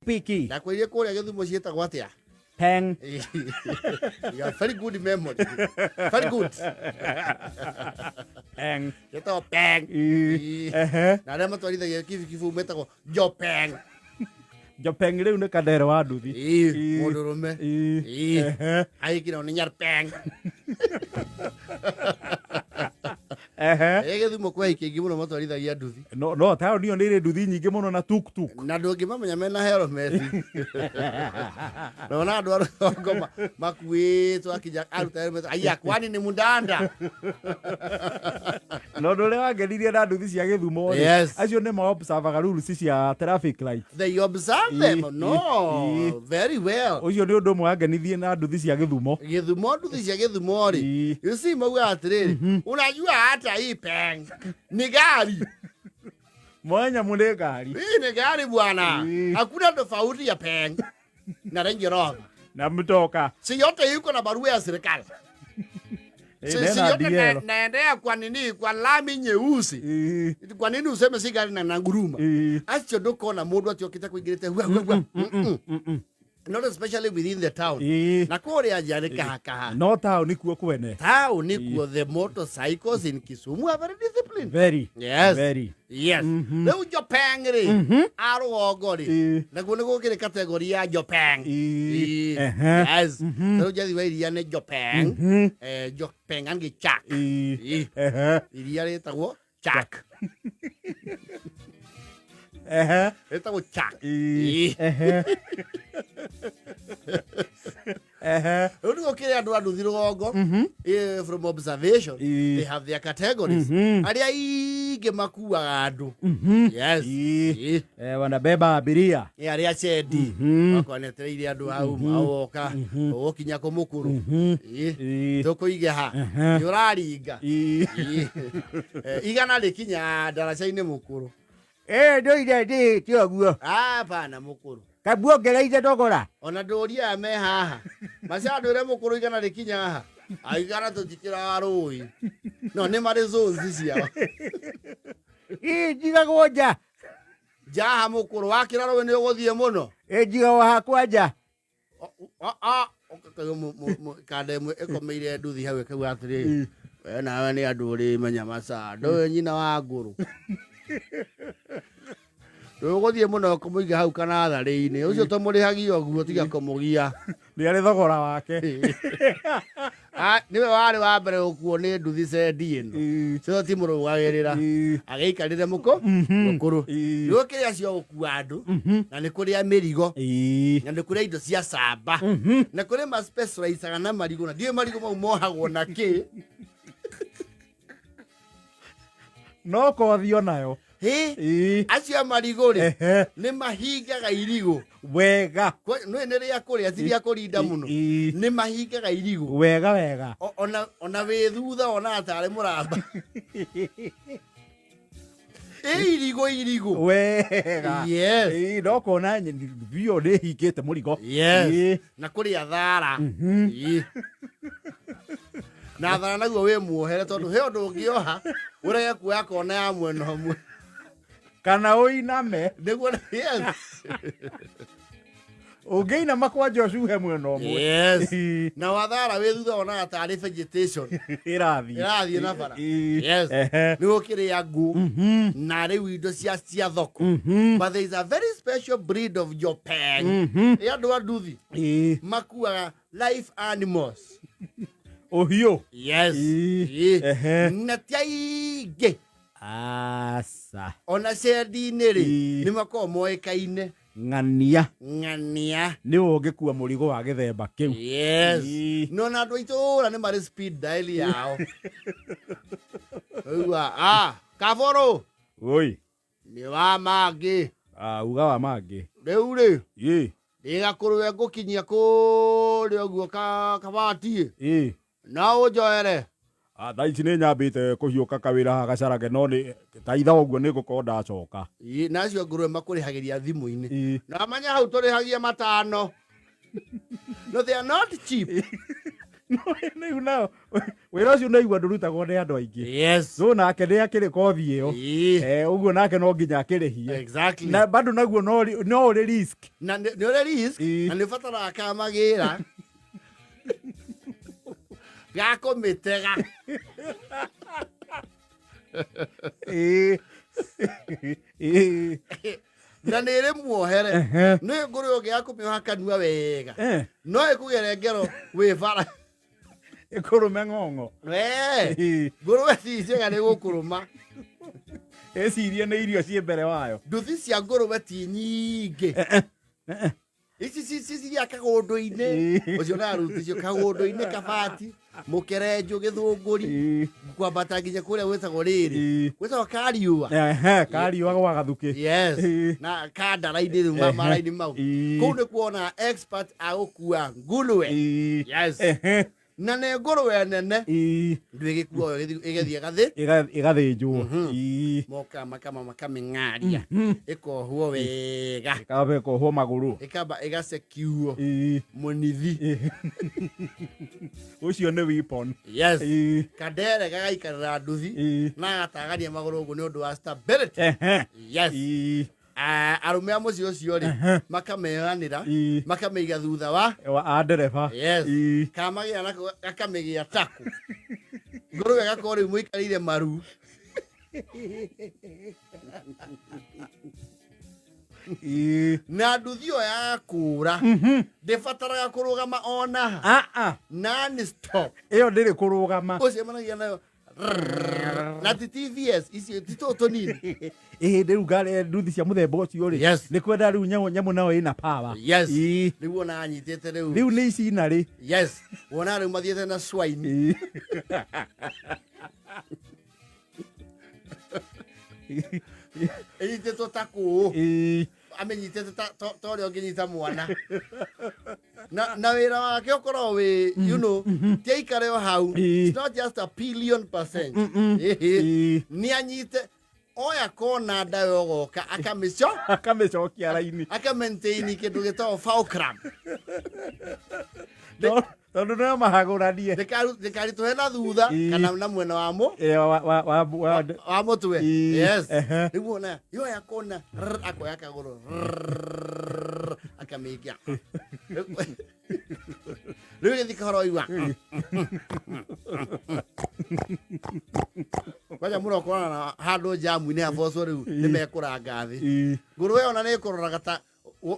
Piki. Na kwa ile kule Githumo cietagwo atia? Peng. You have very good memory. Very good. Peng. Gitagwo Peng. Na arĩa matwarithagia kibikibu metagwo Jopeng. Jopeng rĩu nĩ kadere wa nduthi. Mũndũrũme. Aikira nĩ Nyarpeng. Githumo kwa ikingi mũno matwarithagia nduthi. No tayo nĩyo nĩ nduthi nyingĩ mũno na tuk. Na ndũngĩmamenya mena helmet. Na andũ arũngo makuĩtwo akinya aruta helmet. Aya kwani nĩ mundanda. No ndũrĩa wangenirie na nduthi cia Githumo. Acio nĩ ma-observaga rules cia traffic light. They observe them. No. Very well. Ucio nĩ ũndũ ũmwe wangenirie na nduthi cia Githumo. Githumo nduthi cia Githumo rĩ. You see mauga atĩrĩrĩ. Unajua hata hii Peng ni gari. Mwanya mune gari. Hii ni gari bwana. Hakuna tofauti ya Peng na Range Rover. Na mtoka. Si yote yuko na barua ya serikali. Si yote naendea kwa nini? Kwa lami nyeusi. Kwa nini useme si gari na nguruma? Acho ndoko na mundu atiokita kuingirite hua. Not especially within the town. Na kore ajare kaha. No town nikuo kwene. Town nikuo the motorcycles in Kisumu are very disciplined. Very. Yes. Very. Yes. Leo Jopeng ri. Arogo ri. Na kuone gukire category ya Jopeng. Yes. Leo jadi wa iria ne Jopeng. Jopeng angi chak. Iria retagwo chak. Retagwo chak. From observation, they have their categories. Aria ingi makuaga andu. Yes. Wanabeba abiria. Aria cedi. Makonetereire andu hau maoka. Okinya ko mukuru. Tukuige ha. Yuraringa. Igana rikinya daraca-ini mukuru. Ndoire ndi tioguo. Bana mukuru. Kabuongereire thogora. Ona ndoria me haha. Macandwire mukuru igana rikinya haha. Aigana tutikira rui. No nĩ marĩ zones ciao. Njigagwo nja. Jaha mukuru wakira rũĩ nĩ ũgũthiĩ mũno. Njigagwo hakwa nja. Kanda ĩmwe ĩkomeire nduthi hau ĩkauga atĩrĩ. We nawe nĩ andũ ũrĩ menya maca. Ndũĩ nyina wa ngũrũ. Ndũgũthiĩ mũno kũmũiga hau kana tharĩ-inĩ. Ũcio tũmũrĩhagia ũguo tiga kũmũgia. Nĩ arĩ thogora wake. Niwe warĩ wa mbere gũkuo nĩ nduthi cendi ĩno. Cio ti mũrũgagĩrĩra. Agĩikarĩre mũkũrũ. Nĩguo kĩrĩa cio gũkua andũ. Na nĩ kũrĩa mĩrigo. Na nĩ kũrĩa indo cia camba. Na kũrĩ ma specializaga na marigũ. Na ndiũĩ marigũ mau mohagwo na kĩ. No kothi onayo. Acio marigũ rĩ nĩ mahingaga irigũ wega. Nĩ rĩa kũrĩa ti rĩa kũrinda mũno. Nĩ mahingaga irigũ wega. Ona wĩ thutha ona atarĩ mũramba. Irigũ wega. Yes. No kona bio nĩ hingĩte mũrigo. Yes. Na kũrĩa thara. Na thara naguo wĩ muohere tondũ he ũndũ ũngĩoha ũrege kuoya kona ya mwena ũmwe. Kana ũiname. Nĩguo yes. Ũngĩinama kwanja ũcuhe mwena ũmwe. Yes. Na wathara wĩ thutha ona atarĩ vegetation. Ĩrathiĩ na bara. Yes. Nĩguo kĩrĩa ngũ. Na rĩu indo cia thoko. But there is a very special breed of Jopeng. Andũ a nduthi. Makuaga live animals. Ohio. Yes. Na tiaingĩ. Asa. Ona cendi-inĩ rĩ nĩ makoragwo moĩkaine. Ng'ania. Nĩ ũngĩkua mũrigo wa gĩthemba kĩu. Yes. No na andũ a itũũra nĩ marĩ speed dial yao. Kaboro. Oi. Nĩ wa mangĩ. Uga wa mangĩ. Rĩu rĩ. Ndĩgakũrũe ngũkinyia kũrĩa ũguo kabati. Na ũnjoere. Thaa ici nĩ nyambĩte kũhiũka kawĩra haha gacarage no nĩ taitha ũguo nĩ ngũkorwo ndacoka. Na acio ngũrũe makũrĩhagĩria thimũ-inĩ. Na manya hau tũrĩhagia matano. No they are not cheap. No nao wira ucio no igwa ndurutagwo ni andu aingi. Yes. So nake ni akiri kothi iyo. Uguo nake no nginya akirihie. Exactly. Na bado naguo no uri risk. Na ni uri risk na ni fatara kamagira. Gako mitega. Na nere muohere no nguru yoge yakumioha kanua wega no ikugere ngero we bara ikurume ng'ong'o nguru weciria ni gukuruma ecirie ni irio cie mbere wayo nduthi cia nguru ti nyingi ici cia kagundu-ini ucio na ruti cio kagundu-ini kabati mukerenjo githunguri kwambata nginya kuria wetagwo riri wetagwo kariua kariua gwa gathuki yes na kandara-ini riu mara-ini mau kuu ni kuona expert agukua ngurwe yes na nä ngå rwe nene ndå ä gä kuoyo ä gethiä igathä njwo moka makamä ng'aria ä kohwo wega ä kohwo magå rå ä kamba ä gacekiuo må nithi å cio nä weapon yes kandere gagaikarä ra nduthi na agatagania magå rå å guo nä å ndå wa stability yes arume a muci ucio ri makameanira makameiga thutha wa ndereba yes kamagia nako akamigia taku ngurwe gakore muikarire maru na nduthio ya kura ndibataraga kurugama ona nani stop iyo ndiri kurugama ucio managia nayo na TVS ici titoto nini riu ngare nduthi cia muthemba ucio ri ni kwenda riu nyamu nao ina power yes riu ona anyitete riu ni ici na ri yes wona riu mathiete na swine anyitete taku amenyitete tori onginyita mwana na wira wake ukorwo wi you know tiaikare o hau it's not just a $1,000,000,000 ni anyite oya kona ndayo goka akamicokia raini akamaintain kindu gitagwo fulcrum tondu no mahaguranie ndikaritũhe na thutha kana na mwena wa mũtwe yes rĩu ona yoya kona akoya kagũrũ akamĩikia rĩu gĩthi kahora oigua kwaja mũno kũrana handũ jamu-inĩ habocwo rĩu nĩ mekũranga thĩ ngũrwe ona nĩ ĩkũroraga ta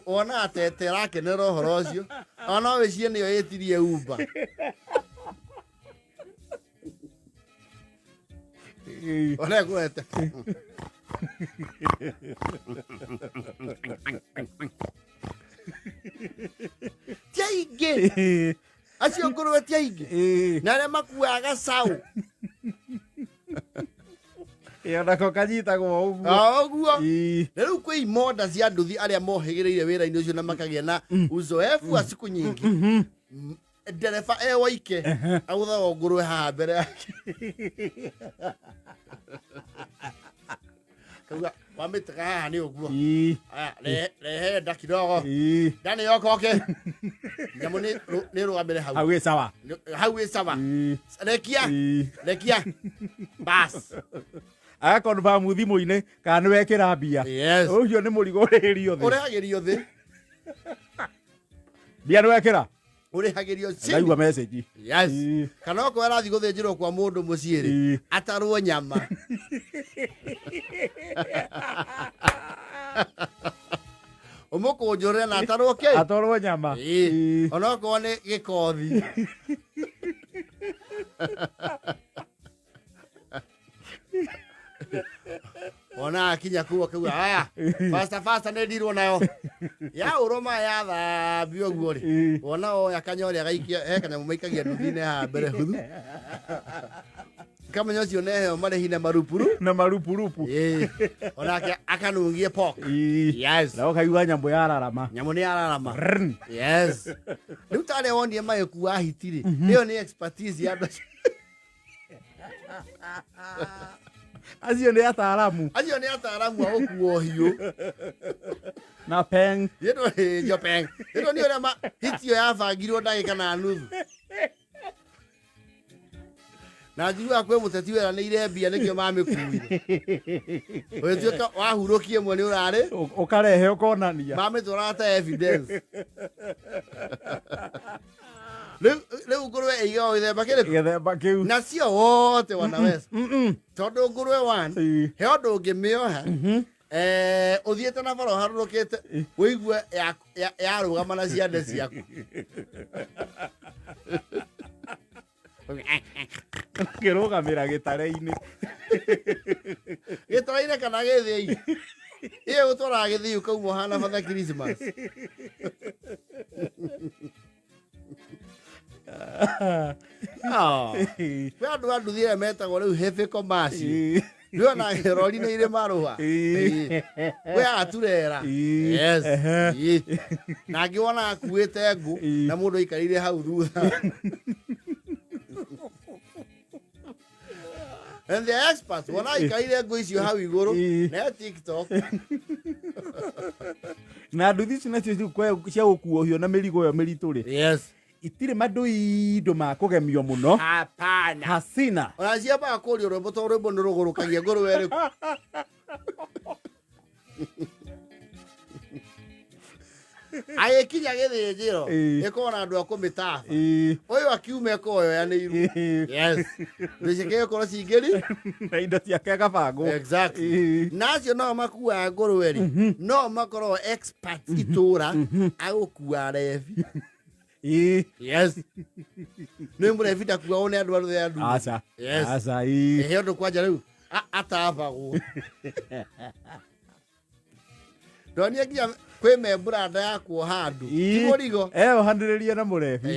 wona atete rakenera ũhoro ũcio ona wĩcie nĩyo ĩtirie Uber ona ĩkwete ti aingĩ acio ngũrwe ti aingĩ na arĩa makuaga gacaũ onako kanyitagwo ũguo na rĩu kwĩ imoda cia nduthi arĩa mohĩgĩrĩire wĩra-inĩ ũcio na makagĩa na uzoefu wa siku nyingi ndereba waike agũthagwo ngũrwe haha mbere yake kauga wamĩtega haha nĩ ũguo rehe nda kidogo ndani yokoke nyamũ nĩ rũgamĩre hau hau ĩ sawa rekia bas agakonfirm thimũ-inĩ kana nĩ wekĩra mbia ũcio nĩ mũrigo ũrĩhĩrio thĩ ũrĩhagĩrio thĩ mbia nĩ wekĩra ũrĩhagĩrio ndaigua message yes kana okorwo arathiĩ gũthĩnjĩrwo kwa mũndũ mũciĩ rĩ atarwo nyama ũmũkũnjũrĩre na atarwo nyama ona okorwo nĩ gĩkothi ona akinya kuo kauga aya fasta nĩ ndirwo nayo ya ũrũma ya thambio ũguo rĩ wona oya kanyore agaikia he kanyamũ maikagia nduthi-inĩ haha mbere huthu kamenya ũcio neheo marĩhi na marupurupu onake akanungie pork yes na ũkaigua nyamũ yararama nyamũ nĩ yararama yes rĩu tarĩa wonire magĩkua hiti rĩ ĩyo nĩ expertise ya andũ acio nĩ ataramu a gũkuo hiũ na peng yetwo nĩ njopeng yetwo nĩ ũrĩa hiti ĩyo yabangirwo ndagĩka na nuthu Na njigua kwe muteti wera nä irembia nä kä o mamä kuire å tuä ka wahurå kie mwe nä å rarä å karehe å konania mamä tåraga ta evidence rä u ngå rwe ĩigagwo gĩthemba kä rä na cio wote wanaweza tondå ngå rwe he å ndå å ngä mä oha å thiä te na bara å harå rå kä te wå igue yarå gama na ciande ciaku kä rå gamä ra gä tarä-inä gä tarä-inä kana gä thä-inä ä gå twaraga gä thä å kauma hana batha Christmas kwä andå anduthire metagwo rä u heavy commercial nä ona rori nä irä marå kwä aturera na ngä wona akuä te ngå na må ndå aikarire hau thutha and the experts wona aikarire ngå icio hau igå rå na TikTok na nduthi ici nacio cia gå kuo hio na mä rigo ä yo mä ritå rä itirä mandå indå ma kå gemio må no hasina ona ciambaga kå rio rwä mbo tondå rwä mbo nä rå gå rå kagia ngå rå erä agä kinya gä thä njä ro ä korwo na andå a kå mä taba å yå akiuma ekoyoyanä irwo ndå ciake gä korwo cingä ri na indo ciake agabangwo nacio no makuaga ngå rå eri no makorwo itå ra agå kua rebi nä må rebi ndakuagwo nä andå arå aca he å ndå kwanja rä u atabagwo ndonire nginya kwä memburanda ya kuoha andå tigå rigo eyohanä rä rie na må rebi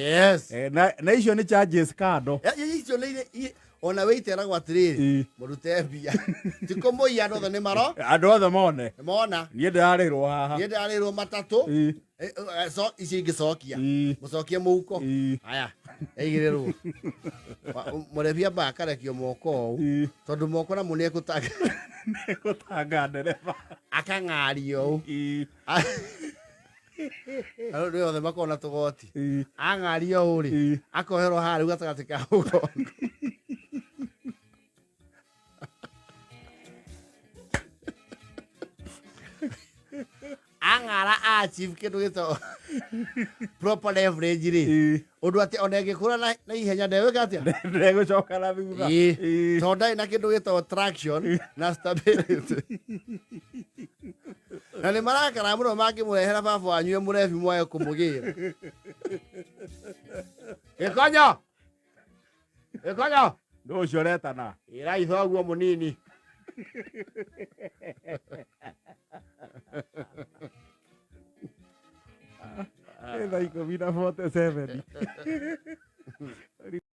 na icio nä charges kando icio ona wä iteragwo atä rä rä må rute mbia tikå må ia andå othe nä maro andå othe mone mona niä ndä rarä rwo haha niä ndä rarä rwo matatå icio ingä cokia må cokie må huko aya eigä rä rwo må rebi ambaga akarekio moko å u tondå moko namo nä gå tanga ndereba akang'ario å u nä othe makona tå goti ang'ario å rä akoherwo haha rä u gatagatä ka må gongo ang'ara achieve kä ndå gä to proper leverage rä å ndå atä ona ä ngä kå ra na ihenya ndegwä ka atä a ndegå coka na thutha tondå ndarä na kä ndå gä to traction na stability na nä marakara må no mangä må rehera baba wanyue må rebi mwae kå må gä ra gä konyo ndå å cio retana ä rai thoguo må nini thaa 10:47